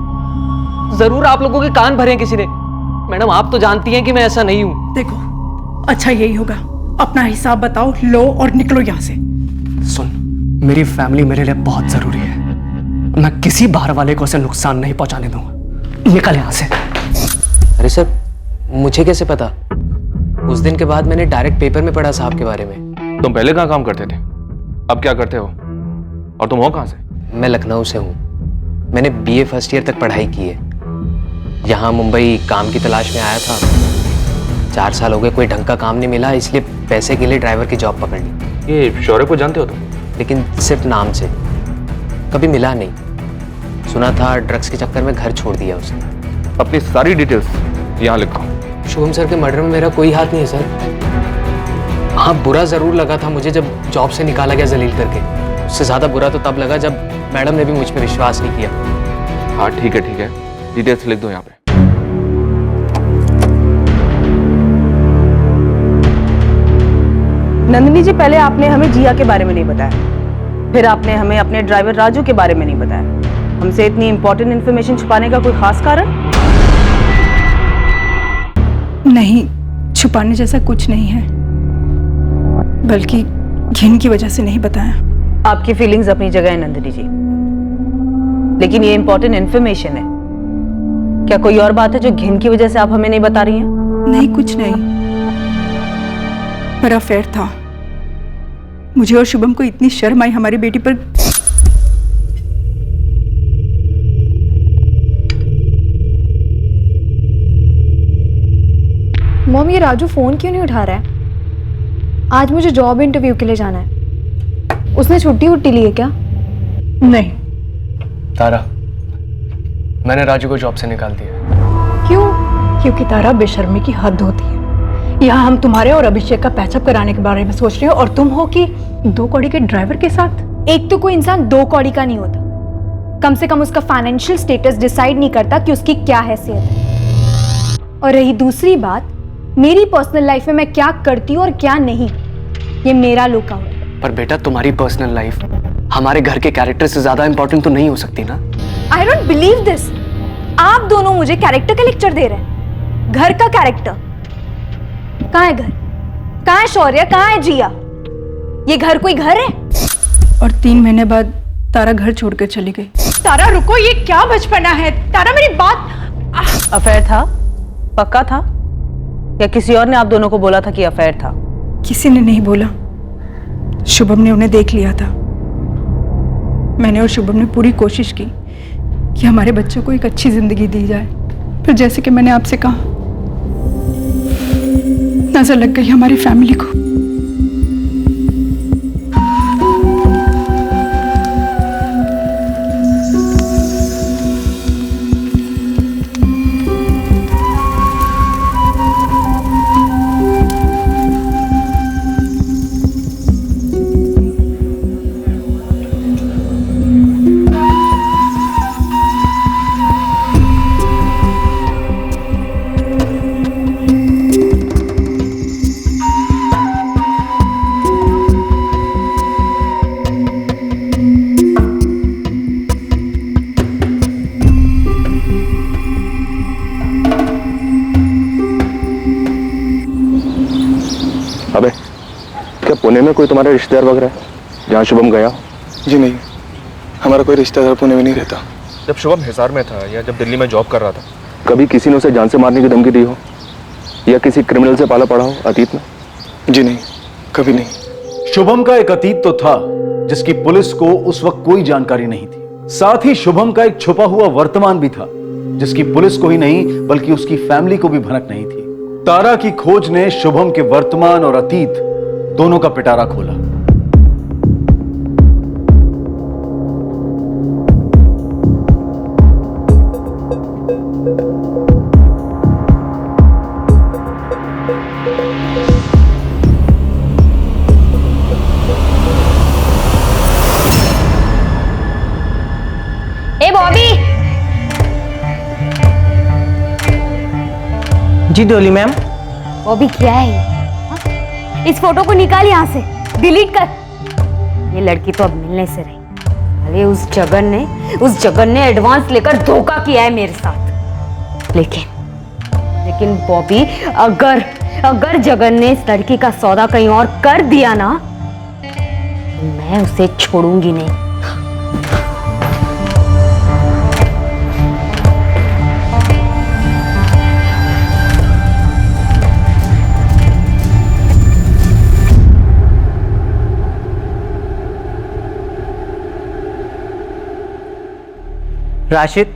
जरूर आप लोगों के कान भरे हैं किसी ने। मैडम आप तो जानती हैं कि मैं ऐसा नहीं हूं। देखो, अच्छा यही होगा, अपना हिसाब बताओ, लो और निकलो यहाँ से। सुन, मेरी फैमिली मेरे लिए बहुत जरूरी है। मैं किसी बाहर वाले को उसे नुकसान नहीं पहुंचाने दूंगा। निकल यहाँ से। अरे सर, मुझे कैसे पता? उस दिन के बाद मैंने डायरेक्ट पेपर में पढ़ा साहब के बारे में। तुम पहले कहाँ काम करते थे, अब क्या करते हो, और तुम हो कहाँ से? मैं लखनऊ से हूँ। मैंने बीए फर्स्ट ईयर तक पढ़ाई की है। यहाँ मुंबई काम की तलाश में आया था। 4 साल हो गए, कोई ढंग का काम नहीं मिला, इसलिए पैसे के लिए ड्राइवर की जॉब पकड़ ली। ये शौर्य को जानते हो तुम? लेकिन सिर्फ नाम से, कभी मिला नहीं। सुना था ड्रग्स के चक्कर में घर छोड़ दिया उसने। अपनी सारी डिटेल्स यहाँ लिखो। शुभम सर के मर्डर में मेरा कोई हाथ नहीं है सर। हाँ, बुरा जरूर लगा था मुझे जब जॉब से निकाला गया जलील करके। उससे ज्यादा बुरा तो तब लगा जब मैडम ने भी मुझ पर विश्वास नहीं किया। हाँ ठीक है, डिटेल्स लिख दो यहाँ पे। नंदिनी जी, पहले आपने हमें जिया के बारे में नहीं बताया, फिर आपने हमें अपने ड्राइवर राजू के बारे में नहीं बताया। हमसे इतनी इंपॉर्टेंट इन्फॉर्मेशन छुपाने का कोई खास कारण? नहीं, छुपाने जैसा कुछ नहीं है, बल्कि घिन की वजह से नहीं बताया। आपकी फीलिंग्स अपनी जगह है नंदिनी जी, लेकिन ये इंपॉर्टेंट इन्फॉर्मेशन है। क्या कोई और बात है जो घिन की वजह से आप हमें नहीं बता रही हैं? नहीं, कुछ नहीं। मेरा अफेयर था। मुझे और शुभम को इतनी शर्म आई हमारी बेटी पर। मॉम, ये राजू फोन क्यों नहीं उठा रहा है? आज मुझे जॉब इंटरव्यू के लिए जाना है। उसने छुट्टी वुट्टी ली है क्या? नहीं। तारा, मैंने राजू को जॉब से निकाल दिया। क्यों? क्योंकि तारा, बेशर्मी की हद होती है। यहाँ हम तुम्हारे और अभिषेक का पैचअप कराने के बारे में सोच रहे हो और तुम हो कि 2 कौड़ी के ड्राइवर के साथ। एक तो कोई इंसान 2 कौड़ी का नहीं होता, कम से कम उसका फाइनेंशियल स्टेटस डिसाइड नहीं करता कि उसकी क्या हैसियत है। और रही दूसरी बात, मेरी पर्सनल लाइफ में मैं क्या करती हूँ और क्या नहीं, ये मेरा लुकआउट है। पर बेटा, तुम्हारी पर्सनल लाइफ हमारे घर के कैरेक्टर से ज्यादा इंपॉर्टेंट तो नहीं हो सकती ना? I don't believe this. आप दोनों मुझे कैरेक्टर का लेक्चर दे रहे हैं। घर का कैरेक्टर कहाँ है? घर कहाँ है? शौर्य कहाँ है? जिया, ये घर कोई घर है? और 3 महीने बाद तारा घर छोड़कर चली गई। तारा रुको, ये क्या बचपना है? तारा मेरी बात। अफेयर था? पक्का था? या किसी और ने आप दोनों को बोला था कि अफेयर था? किसी ने नहीं बोला, शुभम ने उन्हें देख लिया था। मैंने और शुभम ने पूरी कोशिश की कि हमारे बच्चों को एक अच्छी जिंदगी दी जाए, पर जैसे कि मैंने आपसे कहा, नजर लग गई हमारी फैमिली को। अबे, क्या पुणे में कोई तुम्हारा रिश्तेदार वगैरह है जहाँ शुभम गया? जी नहीं, हमारा कोई रिश्तेदार पुणे में नहीं रहता। जब शुभम हिसार में था या जब दिल्ली में जॉब कर रहा था, कभी किसी ने उसे जान से मारने की धमकी दी हो या किसी क्रिमिनल से पाला पड़ा हो अतीत में? जी नहीं, कभी नहीं। शुभम का एक अतीत तो था जिसकी पुलिस को उस वक्त कोई जानकारी नहीं थी। साथ ही शुभम का एक छुपा हुआ वर्तमान भी था जिसकी पुलिस को ही नहीं बल्कि उसकी फैमिली को भी भनक नहीं थी। तारा की खोज ने शुभम के वर्तमान और अतीत दोनों का पिटारा खोला। ए बॉबी। जी डोली मैम। बॉबी क्या है ये? इस फोटो को निकाल यहाँ से, डिलीट कर। ये लड़की तो अब मिलने से रही। साले उस जगन ने एडवांस लेकर धोखा किया है मेरे साथ। लेकिन बॉबी, अगर जगन ने इस लड़की का सौदा कहीं और कर दिया ना, तो मैं उसे छोड़ूंगी नहीं। राशिद,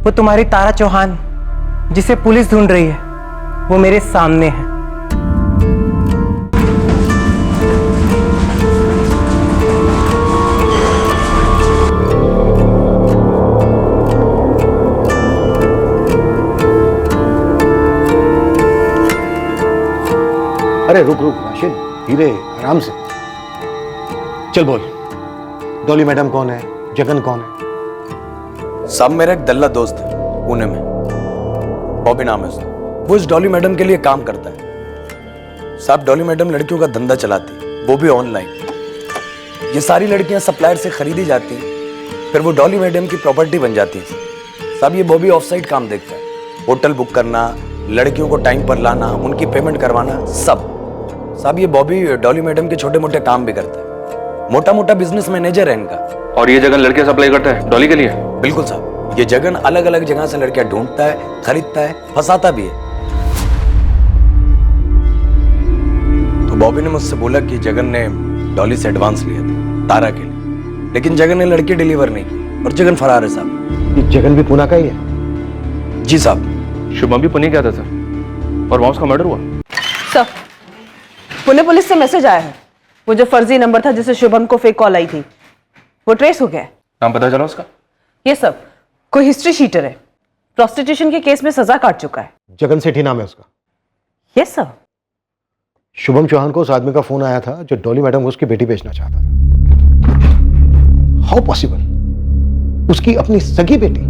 वो तुम्हारी तारा चौहान जिसे पुलिस ढूंढ रही है, वो मेरे सामने है। अरे रुक राशिद, धीरे, आराम से। चल बोल, डॉली मैडम कौन है, जगन कौन है? साहब मेरा एक दल्ला दोस्त है पुणे में, बॉबी नाम है उसका। वो इस डॉली मैडम के लिए काम करता है। साहब डॉली मैडम लड़कियों का धंधा चलाती, वो भी ऑनलाइन। ये सारी लड़कियां सप्लायर से खरीदी जाती, फिर वो डॉली मैडम की प्रॉपर्टी बन जाती है। साहब ये बॉबी ऑफ साइड काम देखता है, होटल बुक करना, लड़कियों को टाइम पर लाना, उनकी पेमेंट करवाना, सब। साहब ये बॉबी डॉली मैडम के छोटे मोटे काम भी करता है, मोटा मोटा बिजनेस मैनेजर है इनका। और ये जगन लड़कियां सप्लाई करता है डॉली के लिए? बिल्कुल साहब, ये जगन अलग अलग जगह से लड़कियां ढूंढता है, खरीदता है, फंसाता भी है। तो बॉबी ने मुझसे बोला कि जगन ने डॉली से एडवांस लिया था तारा के लिए, लेकिन जगन ने लड़की डिलीवर नहीं की और जगन फरार है साहब। ये जगन भी पुणे का ही है? जी साहब। शुभम भी पुणे गया था सर, और वहां उसका मर्डर हुआ। सर, पुणे पुलिस से मैसेज आया है, वो जो फर्जी नंबर था जिससे शुभम को फेक कॉल आई थी, वो ट्रेस हो गया है। नाम पता चला उसका? ये सब कोई हिस्ट्री शीटर है, प्रोस्टिट्यूशन के केस में सजा काट चुका है। जगन सेठी नाम है उसका? Yes sir. शुभम चौहान को उस आदमी का फोन आया था जो डॉली मैडम को उसकी बेटी बेचना चाहता था। How possible? उसकी अपनी सगी बेटी?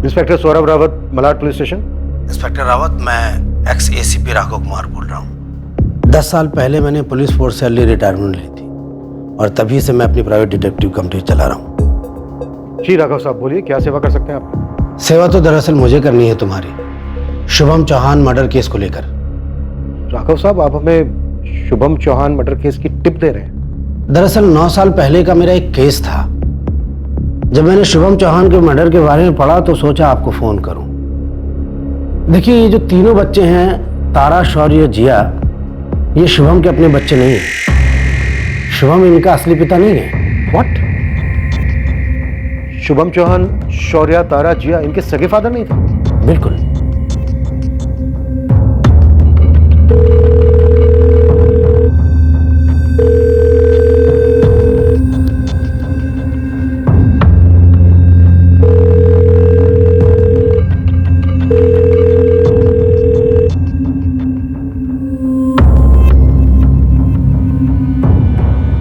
Inspector Saurabh Rawat, Malad police station. Inspector Rawat, मैं एक्स एसीपी राघव कुमार बोल रहा हूँ। 10 साल पहले मैंने पुलिस फोर्स से अर्ली रिटायरमेंट ली थी और तभी से मैं अपनी प्राइवेट डिटेक्टिव कंपनी चला रहा हूँ। जी राघव साहब बोलिए, क्या सेवा कर सकते हैं आप? सेवा तो दरअसल मुझे करनी है तुम्हारी, शुभम चौहान मर्डर केस को लेकर। राघव साहब, आप हमें शुभम चौहान मर्डर केस की टिप दे रहे हैं? दरअसल 9 साल पहले का मेरा एक केस था। जब मैंने शुभम चौहान के मर्डर के बारे में पढ़ा तो सोचा आपको फोन करूं। देखिए, ये जो तीनों बच्चे हैं, तारा, शौर्य, जिया, ये शुभम के अपने बच्चे नहीं हैं। शुभम इनका असली पिता नहीं है। व्हाट? शुभम चौहान, शौर्य, तारा, जिया इनके सगे फादर नहीं थे? बिल्कुल।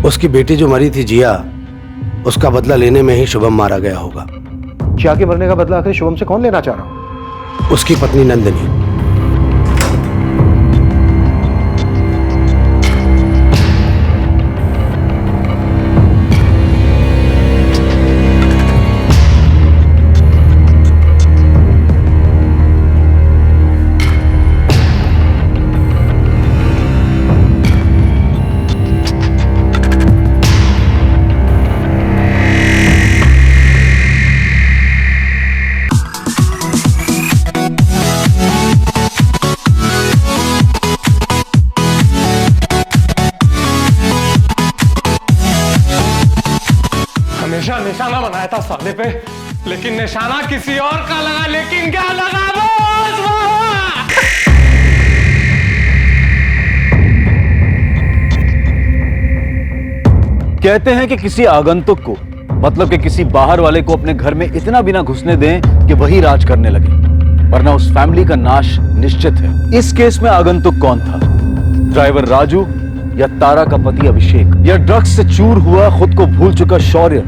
उसकी बेटी जो मरी थी जिया, उसका बदला लेने में ही शुभम मारा गया होगा। जिया के मरने का बदला आखिर शुभम से कौन लेना चाह रहा? उसकी पत्नी नंदिनी। हमेशा निशाना बनाया था साले पे, लेकिन निशाना किसी और का लगा। लेकिन क्या लगा बॉस? कहते हैं कि किसी आगंतुक को, मतलब कि किसी बाहर वाले को अपने घर में इतना बिना घुसने दें कि वही राज करने लगे, वरना उस फैमिली का नाश निश्चित है। इस केस में आगंतुक कौन था? ड्राइवर राजू या तारा का पति अभिषेक, या ड्रग्स से चूर हुआ खुद को भूल चुका शौर्य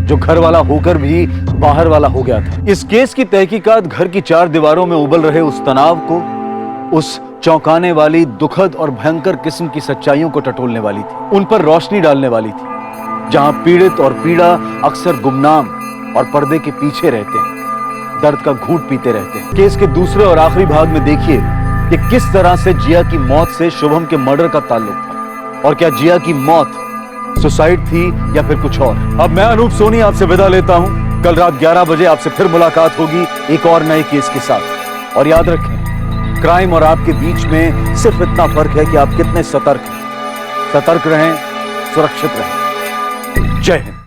जो घर वाला होकर भी बाहर वाला हो गया था? इस केस की तहकीकात घर की 4 दीवारों में उबल रहे उस तनाव को, उस चौंकाने वाली, दुखद और भयंकर किस्म की सच्चाइयों को टटोलने वाली थी, उन पर रोशनी डालने वाली थी। जहां पीड़ित और पीड़ा अक्सर गुमनाम और पर्दे के पीछे रहते हैं, दर्द का घूंट पीते रहते हैं। केस के दूसरे और आखिरी भाग में देखिए कि किस तरह से जिया की मौत से शुभम के मर्डर का ताल्लुक था, और क्या जिया की मौत सुसाइड थी या फिर कुछ और। अब मैं अनूप सोनी आपसे विदा लेता हूं। कल रात 11 बजे आपसे फिर मुलाकात होगी एक और नए केस के साथ। और याद रखें, क्राइम और आपके बीच में सिर्फ इतना फर्क है कि आप कितने सतर्क हैं। सतर्क रहें, सुरक्षित रहें। जय हिंद।